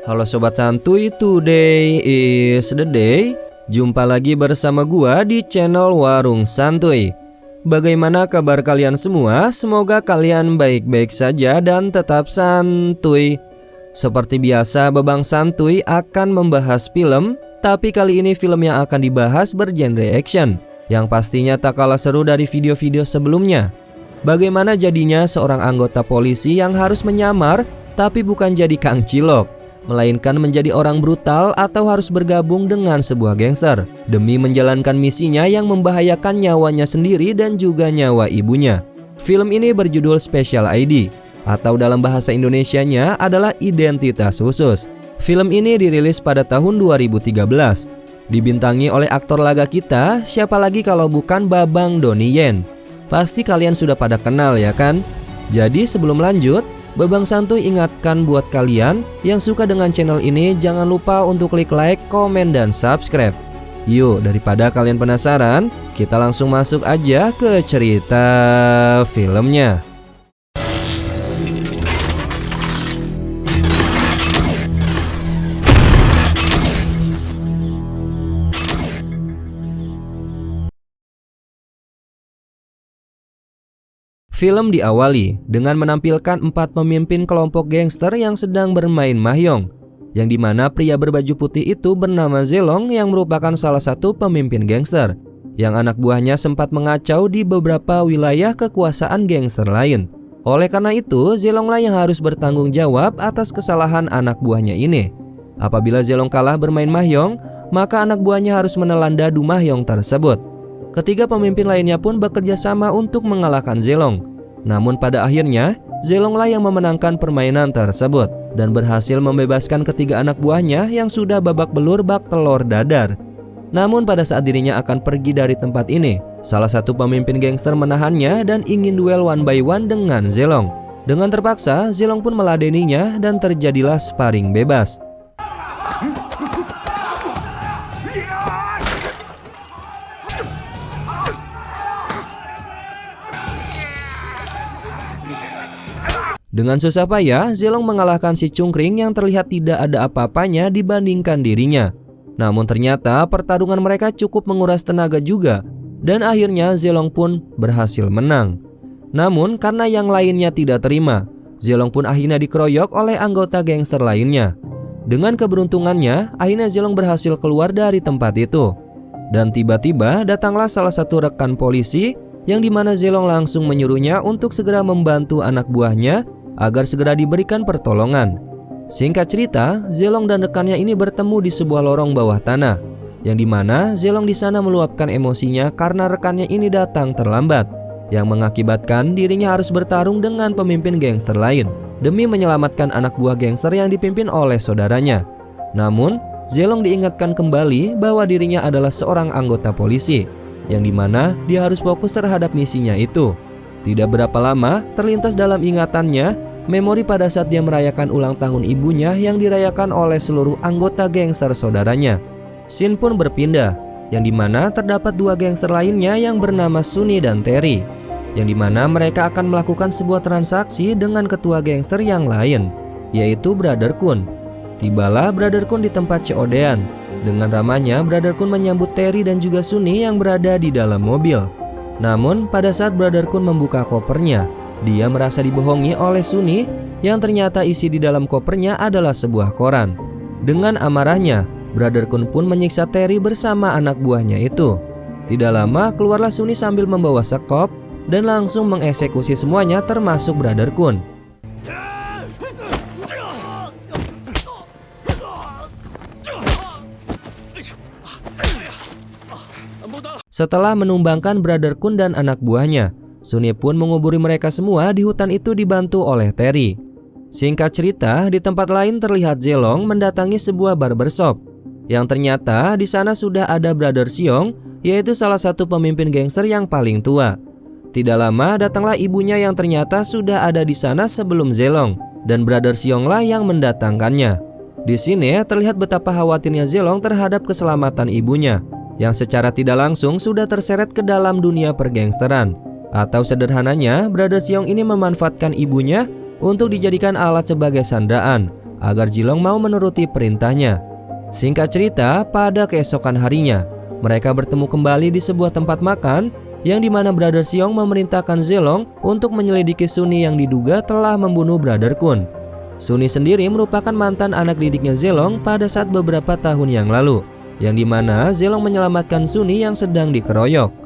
Halo Sobat Santuy, today is the day. Jumpa lagi bersama gua di channel Warung Santuy. Bagaimana kabar kalian semua? Semoga kalian baik-baik saja dan tetap santuy. Seperti biasa, Babang Santuy akan membahas film. Tapi kali ini film yang akan dibahas bergenre action, yang pastinya tak kalah seru dari video-video sebelumnya. Bagaimana jadinya seorang anggota polisi yang harus menyamar tapi bukan jadi Kang Cilok, melainkan menjadi orang brutal atau harus bergabung dengan sebuah gangster demi menjalankan misinya yang membahayakan nyawanya sendiri dan juga nyawa ibunya. Film ini berjudul Special ID atau dalam bahasa Indonesianya adalah Identitas Khusus. Film ini dirilis pada tahun 2013. Dibintangi oleh aktor laga kita, siapa lagi kalau bukan Babang Donnie Yen. Pasti kalian sudah pada kenal ya kan? Jadi sebelum lanjut, Babang Santuy ingatkan buat kalian yang suka dengan channel ini, jangan lupa untuk klik like, komen, dan subscribe. Yuk, daripada kalian penasaran, kita langsung masuk aja ke cerita filmnya. Film diawali dengan menampilkan 4 pemimpin kelompok gangster yang sedang bermain mahjong, yang dimana pria berbaju putih itu bernama Zelong yang merupakan salah satu pemimpin gangster, yang anak buahnya sempat mengacau di beberapa wilayah kekuasaan gangster lain. Oleh karena itu, Zelonglah yang harus bertanggung jawab atas kesalahan anak buahnya ini. Apabila Zelong kalah bermain mahjong, maka anak buahnya harus menelan dadu mahjong tersebut. Ketiga pemimpin lainnya pun bekerja sama untuk mengalahkan Zelong. Namun pada akhirnya, Zelonglah yang memenangkan permainan tersebut dan berhasil membebaskan ketiga anak buahnya yang sudah babak belur bak telur dadar. Namun pada saat dirinya akan pergi dari tempat ini, salah satu pemimpin gangster menahannya dan ingin duel one by one dengan Zelong. Dengan terpaksa, Zelong pun meladeninya dan terjadilah sparring bebas. Dengan susah payah, Zelong mengalahkan si cungkring yang terlihat tidak ada apa-apanya dibandingkan dirinya. Namun ternyata pertarungan mereka cukup menguras tenaga juga, dan akhirnya Zelong pun berhasil menang. Namun karena yang lainnya tidak terima, Zelong pun akhirnya dikeroyok oleh anggota gangster lainnya. Dengan keberuntungannya, akhirnya Zelong berhasil keluar dari tempat itu. Dan tiba-tiba datanglah salah satu rekan polisi, yang dimana Zelong langsung menyuruhnya untuk segera membantu anak buahnya agar segera diberikan pertolongan. Singkat cerita, Zelong dan rekannya ini bertemu di sebuah lorong bawah tanah, yang dimana Zelong di sana meluapkan emosinya karena rekannya ini datang terlambat, yang mengakibatkan dirinya harus bertarung dengan pemimpin gangster lain demi menyelamatkan anak buah gangster yang dipimpin oleh saudaranya. Namun, Zelong diingatkan kembali bahwa dirinya adalah seorang anggota polisi, yang dimana dia harus fokus terhadap misinya itu. Tidak berapa lama, terlintas dalam ingatannya memori pada saat dia merayakan ulang tahun ibunya yang dirayakan oleh seluruh anggota gangster saudaranya. Scene pun berpindah, yang dimana terdapat 2 gangster lainnya yang bernama Sunny dan Terry, yang dimana mereka akan melakukan sebuah transaksi dengan ketua gangster yang lain, yaitu Brother Kun. Tibalah Brother Kun di tempat COD-an. Dengan ramahnya, Brother Kun menyambut Terry dan juga Sunny yang berada di dalam mobil. Namun pada saat Brother Kun membuka kopernya, dia merasa dibohongi oleh Sunny yang ternyata isi di dalam kopernya adalah sebuah koran. Dengan amarahnya, Brother Kun pun menyiksa Terry bersama anak buahnya itu. Tidak lama keluarlah Sunny sambil membawa sekop dan langsung mengeksekusi semuanya termasuk Brother Kun. Setelah menumbangkan Brother Kun dan anak buahnya, Sunny pun menguburi mereka semua di hutan itu dibantu oleh Terry. Singkat cerita, di tempat lain terlihat Zelong mendatangi sebuah barbershop, yang ternyata di sana sudah ada Brother Siong, yaitu salah satu pemimpin gangster yang paling tua. Tidak lama datanglah ibunya yang ternyata sudah ada di sana sebelum Zelong, dan Brother Sionglah yang mendatangkannya. Di sini terlihat betapa khawatirnya Zelong terhadap keselamatan ibunya, yang secara tidak langsung sudah terseret ke dalam dunia pergangsteran. Atau sederhananya, Brother Siong ini memanfaatkan ibunya untuk dijadikan alat sebagai sandaan agar Zilong mau menuruti perintahnya. Singkat cerita, pada keesokan harinya, mereka bertemu kembali di sebuah tempat makan yang dimana Brother Xiong memerintahkan Zilong untuk menyelidiki Sunny yang diduga telah membunuh Brother Kun. Sunny sendiri merupakan mantan anak didiknya Zilong pada saat beberapa tahun yang lalu, yang dimana Zilong menyelamatkan Sunny yang sedang dikeroyok.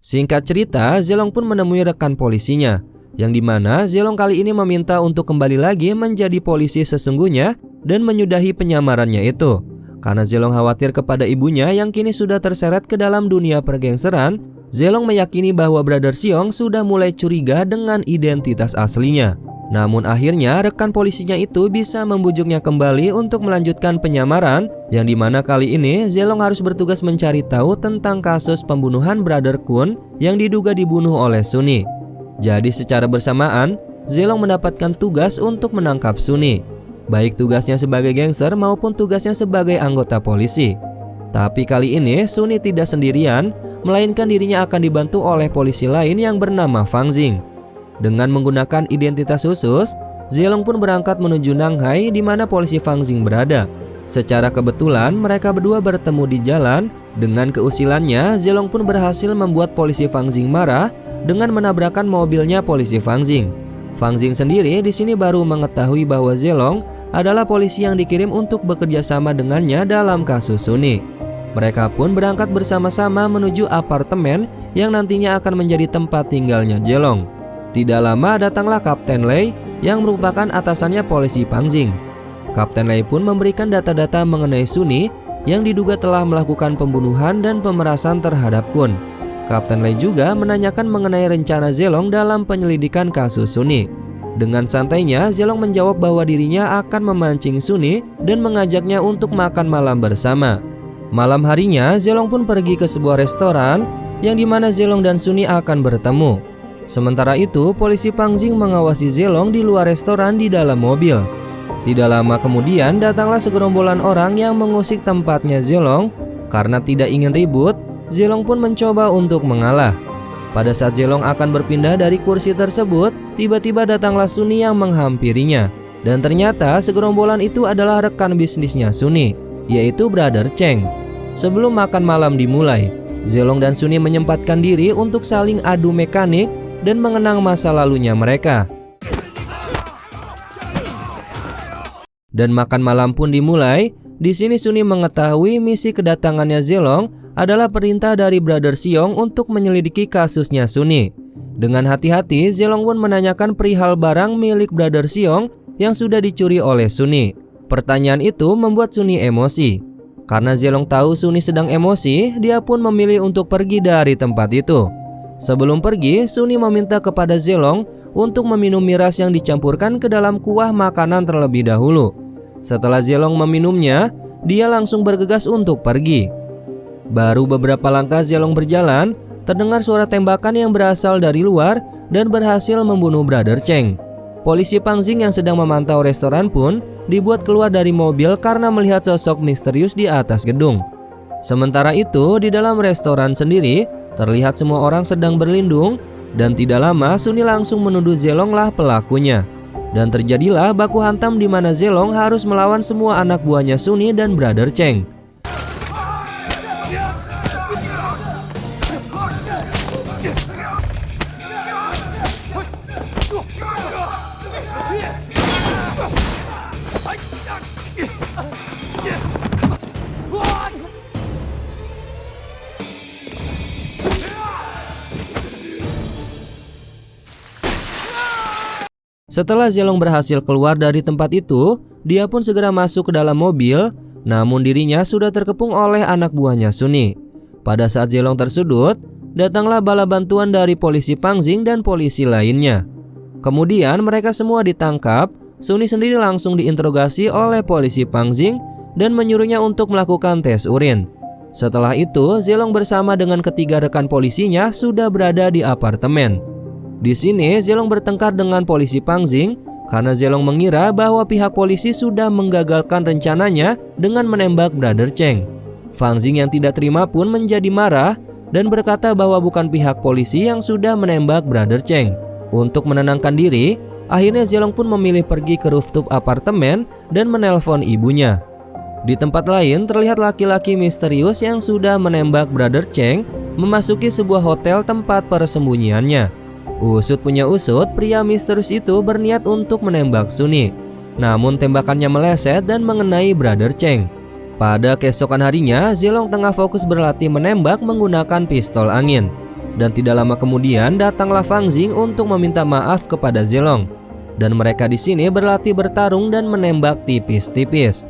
Singkat cerita, Zilong pun menemui rekan polisinya, yang dimana Zilong kali ini meminta untuk kembali lagi menjadi polisi sesungguhnya dan menyudahi penyamarannya itu. Karena Zilong khawatir kepada ibunya yang kini sudah terseret ke dalam dunia pergengseran, Zilong meyakini bahwa Brother Xiong sudah mulai curiga dengan identitas aslinya. Namun akhirnya rekan polisinya itu bisa membujuknya kembali untuk melanjutkan penyamaran, yang dimana kali ini Zilong harus bertugas mencari tahu tentang kasus pembunuhan Brother Kun yang diduga dibunuh oleh Sunny. Jadi secara bersamaan Zilong mendapatkan tugas untuk menangkap Sunny, baik tugasnya sebagai gangster maupun tugasnya sebagai anggota polisi. Tapi kali ini Sunny tidak sendirian, melainkan dirinya akan dibantu oleh polisi lain yang bernama Fang Jing. Dengan menggunakan identitas khusus, Zilong pun berangkat menuju Nanghai di mana polisi Fang Jing berada. Secara kebetulan mereka berdua bertemu di jalan. Dengan keusilannya, Zilong pun berhasil membuat polisi Fang Jing marah dengan menabrakkan mobilnya polisi Fang Jing. Fang Jing sendiri di sini baru mengetahui bahwa Zilong adalah polisi yang dikirim untuk bekerja sama dengannya dalam kasus Sunny. Mereka pun berangkat bersama-sama menuju apartemen yang nantinya akan menjadi tempat tinggalnya Zilong. Tidak lama datanglah Kapten Lei yang merupakan atasannya polisi Fang Jing. Kapten Lei pun memberikan data-data mengenai Sunny yang diduga telah melakukan pembunuhan dan pemerasan terhadap Kun. Kapten Lei juga menanyakan mengenai rencana Zilong dalam penyelidikan kasus Sunny. Dengan santainya, Zilong menjawab bahwa dirinya akan memancing Sunny dan mengajaknya untuk makan malam bersama. Malam harinya, Zilong pun pergi ke sebuah restoran yang dimana Zilong dan Sunny akan bertemu. Sementara itu, polisi Fang Jing mengawasi Zilong di luar restoran di dalam mobil. Tidak lama kemudian datanglah segerombolan orang yang mengusik tempatnya Zilong. Karena tidak ingin ribut, Zilong pun mencoba untuk mengalah. Pada saat Zilong akan berpindah dari kursi tersebut, tiba-tiba datanglah Sunny yang menghampirinya. Dan ternyata segerombolan itu adalah rekan bisnisnya Sunny, yaitu Brother Cheng. Sebelum makan malam dimulai, Zilong dan Sunny menyempatkan diri untuk saling adu mekanik dan mengenang masa lalunya mereka. Dan makan malam pun dimulai. Di sini Sunny mengetahui misi kedatangannya Zilong adalah perintah dari Brother Xiong untuk menyelidiki kasusnya Sunny. Dengan hati-hati, Zilong pun menanyakan perihal barang milik Brother Xiong yang sudah dicuri oleh Sunny. Pertanyaan itu membuat Sunny emosi. Karena Zilong tahu Sunny sedang emosi, dia pun memilih untuk pergi dari tempat itu. Sebelum pergi, Sunny meminta kepada Zilong untuk meminum miras yang dicampurkan ke dalam kuah makanan terlebih dahulu. Setelah Zilong meminumnya, dia langsung bergegas untuk pergi. Baru beberapa langkah Zilong berjalan, terdengar suara tembakan yang berasal dari luar dan berhasil membunuh Brother Cheng. Polisi Fang Jing yang sedang memantau restoran pun dibuat keluar dari mobil karena melihat sosok misterius di atas gedung. Sementara itu, di dalam restoran sendiri, terlihat semua orang sedang berlindung dan tidak lama Sunny langsung menuduh Zilong lah pelakunya. Dan terjadilah baku hantam di mana Zilong harus melawan semua anak buahnya Sunny dan Brother Cheng. Setelah Zilong berhasil keluar dari tempat itu, dia pun segera masuk ke dalam mobil, namun dirinya sudah terkepung oleh anak buahnya Sunny. Pada saat Zilong tersudut, datanglah bala bantuan dari polisi Fang Jing dan polisi lainnya. Kemudian mereka semua ditangkap. Sunny sendiri langsung diinterogasi oleh polisi Fang Jing dan menyuruhnya untuk melakukan tes urin. Setelah itu, Zilong bersama dengan ketiga rekan polisinya sudah berada di apartemen. Di sini Zilong bertengkar dengan polisi Fang Jing karena Zilong mengira bahwa pihak polisi sudah menggagalkan rencananya dengan menembak Brother Cheng. Fang Jing yang tidak terima pun menjadi marah dan berkata bahwa bukan pihak polisi yang sudah menembak Brother Cheng. Untuk menenangkan diri, akhirnya Zelong pun memilih pergi ke rooftop apartemen dan menelpon ibunya. Di tempat lain terlihat laki-laki misterius yang sudah menembak Brother Cheng memasuki sebuah hotel tempat persembunyiannya. Usut punya usut, pria misterius itu berniat untuk menembak Suni. Namun tembakannya meleset dan mengenai Brother Cheng. Pada keesokan harinya, Zelong tengah fokus berlatih menembak menggunakan pistol angin. Dan tidak lama kemudian datanglah Fang Jing untuk meminta maaf kepada Zelong. Dan mereka di sini berlatih bertarung dan menembak tipis-tipis.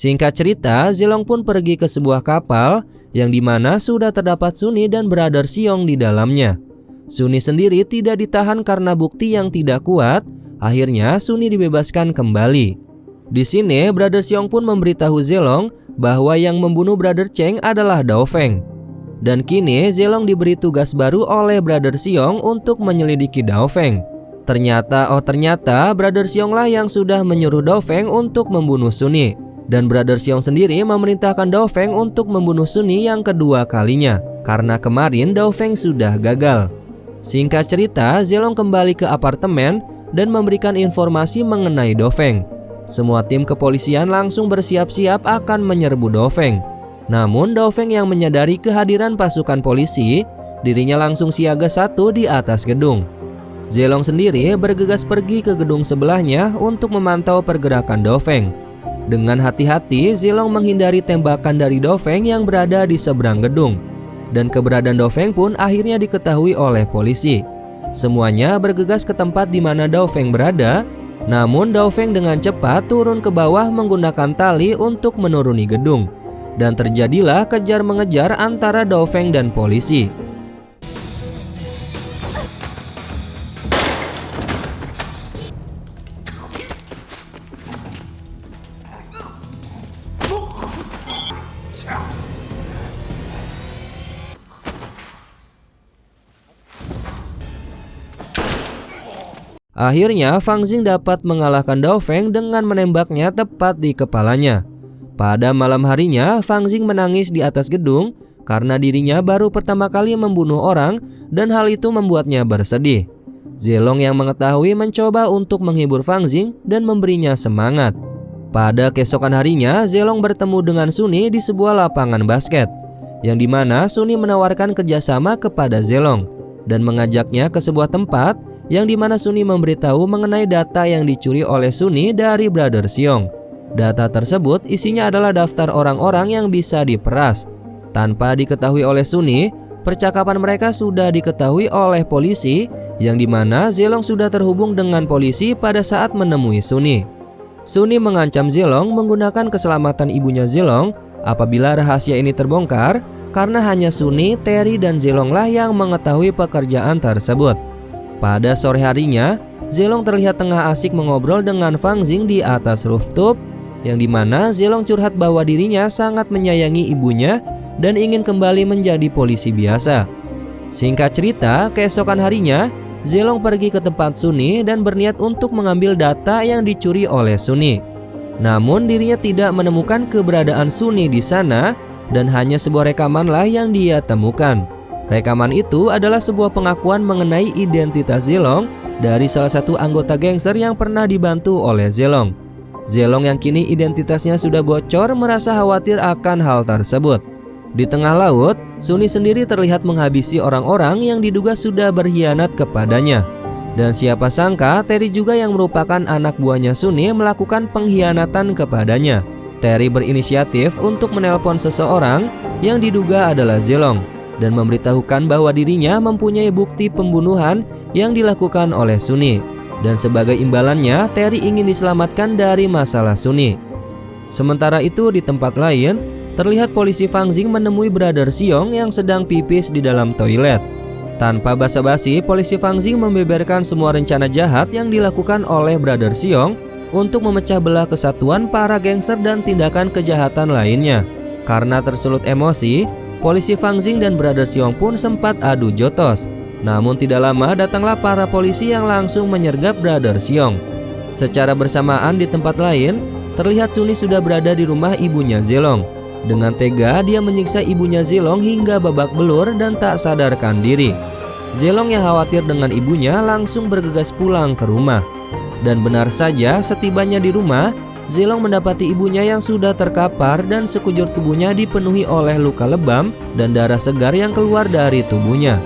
Singkat cerita, Zelong pun pergi ke sebuah kapal yang dimana sudah terdapat Suni dan Brother Xiong di dalamnya. Suni sendiri tidak ditahan karena bukti yang tidak kuat. Akhirnya Suni dibebaskan kembali. Di sini Brother Xiong pun memberitahu Zelong bahwa yang membunuh Brother Cheng adalah Dao Feng. Dan kini Zelong diberi tugas baru oleh Brother Xiong untuk menyelidiki Dao Feng. Ternyata Brother Xiong lah yang sudah menyuruh Dao Feng untuk membunuh Suni. Dan Brother Xiong sendiri memerintahkan Dao Feng untuk membunuh Suni yang kedua kalinya, karena kemarin Dao Feng sudah gagal. Singkat cerita, Zelong kembali ke apartemen dan memberikan informasi mengenai Dao Feng. Semua tim kepolisian langsung bersiap-siap akan menyerbu Dao Feng. Namun Dao Feng yang menyadari kehadiran pasukan polisi, dirinya langsung siaga satu di atas gedung. Zelong sendiri bergegas pergi ke gedung sebelahnya untuk memantau pergerakan Dao Feng. Dengan hati-hati, Zelong menghindari tembakan dari Dao Feng yang berada di seberang gedung. Dan keberadaan Dao Feng pun akhirnya diketahui oleh polisi. Semuanya bergegas ke tempat di mana Dao Feng berada. Namun Dao Feng dengan cepat turun ke bawah menggunakan tali untuk menuruni gedung. Dan terjadilah kejar-mengejar antara Dao Feng dan polisi. Akhirnya Fang Jing dapat mengalahkan Dao Feng dengan menembaknya tepat di kepalanya. Pada malam harinya, Fang Jing menangis di atas gedung karena dirinya baru pertama kali membunuh orang dan hal itu membuatnya bersedih. Zelong yang mengetahui mencoba untuk menghibur Fang Jing dan memberinya semangat. Pada keesokan harinya, Zelong bertemu dengan Suni di sebuah lapangan basket, yang dimana Suni menawarkan kerjasama kepada Zelong dan mengajaknya ke sebuah tempat yang dimana Suni memberitahu mengenai data yang dicuri oleh Suni dari Brother Xiong. Data tersebut isinya adalah daftar orang-orang yang bisa diperas. Tanpa diketahui oleh Suni, percakapan mereka sudah diketahui oleh polisi, yang dimana Zelong sudah terhubung dengan polisi pada saat menemui Suni. Suni mengancam Zelong menggunakan keselamatan ibunya Zelong apabila rahasia ini terbongkar, karena hanya Suni, Terry, dan Zelong lah yang mengetahui pekerjaan tersebut. Pada sore harinya, Zelong terlihat tengah asik mengobrol dengan Fang Jing di atas rooftop, yang dimana Zelong curhat bahwa dirinya sangat menyayangi ibunya dan ingin kembali menjadi polisi biasa. Singkat cerita, keesokan harinya Zelong pergi ke tempat Suni dan berniat untuk mengambil data yang dicuri oleh Suni. Namun dirinya tidak menemukan keberadaan Suni di sana dan hanya sebuah rekaman lah yang dia temukan. Rekaman itu adalah sebuah pengakuan mengenai identitas Zelong dari salah satu anggota gangster yang pernah dibantu oleh Zelong. Zelong yang kini identitasnya sudah bocor merasa khawatir akan hal tersebut. Di tengah laut, Suni sendiri terlihat menghabisi orang-orang yang diduga sudah berkhianat kepadanya. Dan siapa sangka Terry juga yang merupakan anak buahnya Suni melakukan pengkhianatan kepadanya. Terry berinisiatif untuk menelpon seseorang yang diduga adalah Zelong dan memberitahukan bahwa dirinya mempunyai bukti pembunuhan yang dilakukan oleh Suni. Dan sebagai imbalannya, Terry ingin diselamatkan dari masalah Suni. Sementara itu di tempat lain, terlihat polisi Fang Jing menemui Brother Xiong yang sedang pipis di dalam toilet. Tanpa basa-basi, polisi Fang Jing membeberkan semua rencana jahat yang dilakukan oleh Brother Xiong untuk memecah belah kesatuan para gangster dan tindakan kejahatan lainnya. Karena tersulut emosi, polisi Fang Jing dan Brother Xiong pun sempat adu jotos. Namun tidak lama datanglah para polisi yang langsung menyergap Brother Xiong. Secara bersamaan di tempat lain, terlihat Suni sudah berada di rumah ibunya Zelong. Dengan tega dia menyiksa ibunya Zelong hingga babak belur dan tak sadarkan diri. Zelong yang khawatir dengan ibunya langsung bergegas pulang ke rumah. Dan benar saja, setibanya di rumah, Zelong mendapati ibunya yang sudah terkapar dan sekujur tubuhnya dipenuhi oleh luka lebam dan darah segar yang keluar dari tubuhnya.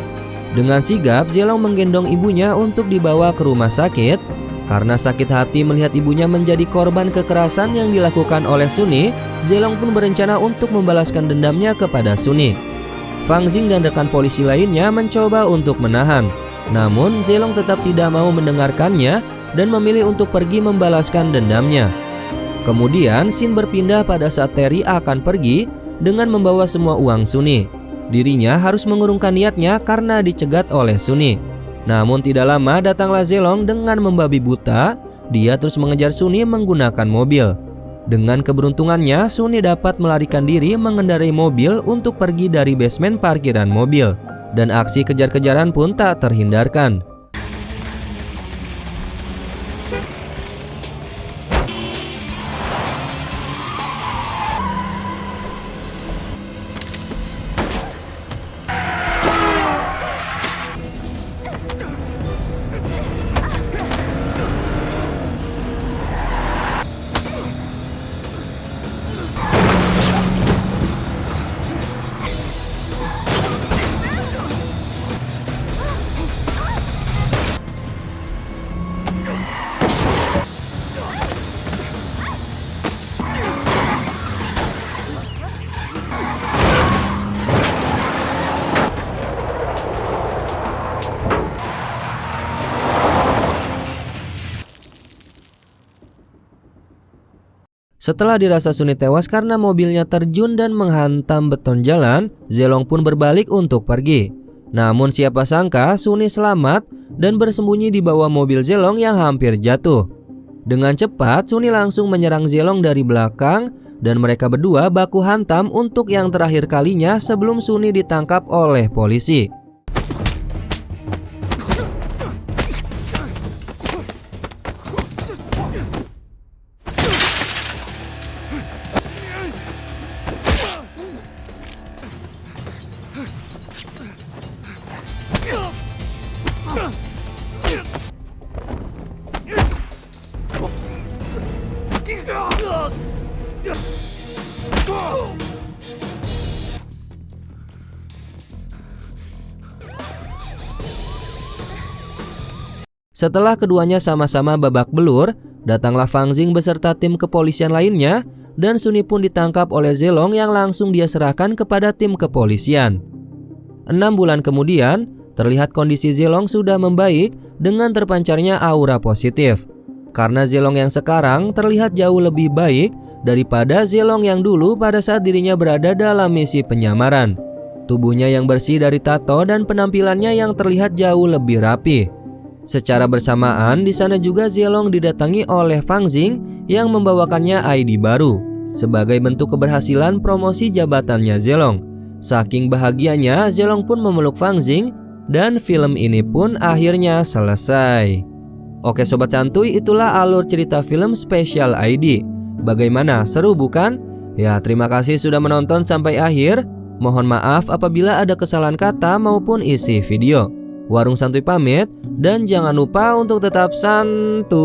Dengan sigap, Zelong menggendong ibunya untuk dibawa ke rumah sakit. Karena sakit hati melihat ibunya menjadi korban kekerasan yang dilakukan oleh Suni, Zelong pun berencana untuk membalaskan dendamnya kepada Suni. Fang Xing dan rekan polisi lainnya mencoba untuk menahan. Namun Zelong tetap tidak mau mendengarkannya dan memilih untuk pergi membalaskan dendamnya. Kemudian scene berpindah pada saat Terry akan pergi dengan membawa semua uang Suni. Dirinya harus mengurungkan niatnya karena dicegat oleh Suni. Namun tidak lama datanglah Zelong dengan membabi buta. Dia terus mengejar Suni menggunakan mobil. Dengan keberuntungannya, Suni dapat melarikan diri mengendarai mobil untuk pergi dari basement parkiran mobil. Dan aksi kejar-kejaran pun tak terhindarkan. Setelah dirasa Suni tewas karena mobilnya terjun dan menghantam beton jalan, Zelong pun berbalik untuk pergi. Namun siapa sangka Suni selamat dan bersembunyi di bawah mobil Zelong yang hampir jatuh. Dengan cepat Suni langsung menyerang Zelong dari belakang dan mereka berdua baku hantam untuk yang terakhir kalinya sebelum Suni ditangkap oleh polisi. Setelah keduanya sama-sama babak belur, datanglah Fang Xing beserta tim kepolisian lainnya dan Suni pun ditangkap oleh Zelong yang langsung dia serahkan kepada tim kepolisian. 6 bulan kemudian, terlihat kondisi Zelong sudah membaik dengan terpancarnya aura positif. Karena Zelong yang sekarang terlihat jauh lebih baik daripada Zelong yang dulu pada saat dirinya berada dalam misi penyamaran. Tubuhnya yang bersih dari tato dan penampilannya yang terlihat jauh lebih rapi. Secara bersamaan di sana juga Zelong didatangi oleh Fang Xing yang membawakannya ID baru sebagai bentuk keberhasilan promosi jabatannya Zelong. Saking bahagianya Zelong pun memeluk Fang Xing dan film ini pun akhirnya selesai. Oke sobat santuy, itulah alur cerita film Special ID. Bagaimana, seru bukan? Ya, terima kasih sudah menonton sampai akhir. Mohon maaf apabila ada kesalahan kata maupun isi video. Warung Santuy pamit dan jangan lupa untuk tetap santuy.